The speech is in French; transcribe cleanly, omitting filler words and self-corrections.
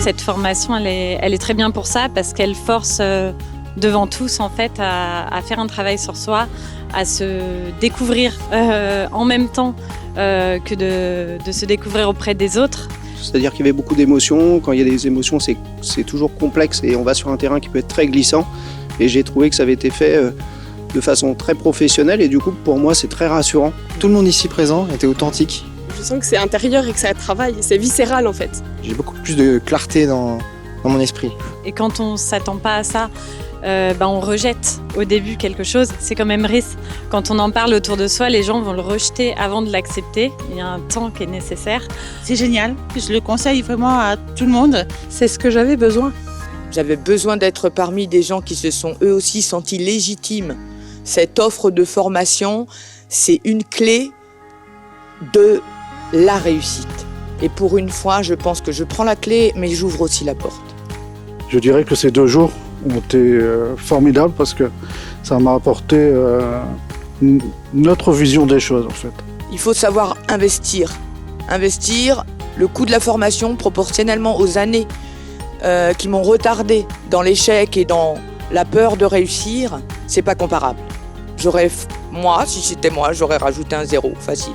cette formation, elle est très bien pour ça parce qu'elle force devant tous en fait à faire un travail sur soi, à se découvrir en même temps que de se découvrir auprès des autres. C'est-à-dire qu'il y avait beaucoup d'émotions. Quand il y a des émotions, c'est toujours complexe et on va sur un terrain qui peut être très glissant. Et j'ai trouvé que ça avait été fait de façon très professionnelle et du coup, pour moi, c'est très rassurant. Tout le monde ici présent était authentique. Je sens que c'est intérieur et que ça travaille, c'est viscéral en fait. J'ai beaucoup plus de clarté dans mon esprit. Et quand on ne s'attend pas à ça, on rejette au début quelque chose. C'est comme Emrys, quand on en parle autour de soi, les gens vont le rejeter avant de l'accepter. Il y a un temps qui est nécessaire. C'est génial, je le conseille vraiment à tout le monde. C'est ce que j'avais besoin. J'avais besoin d'être parmi des gens qui se sont eux aussi sentis légitimes. Cette offre de formation, c'est une clé de la réussite. Et pour une fois, je pense que je prends la clé, mais j'ouvre aussi la porte. Je dirais que ces 2 jours ont été formidables parce que ça m'a apporté notre vision des choses en fait. Il faut savoir investir. Investir le coût de la formation proportionnellement aux années qui m'ont retardé dans l'échec et dans la peur de réussir, c'est pas comparable. Si c'était moi, j'aurais rajouté un 0, facile.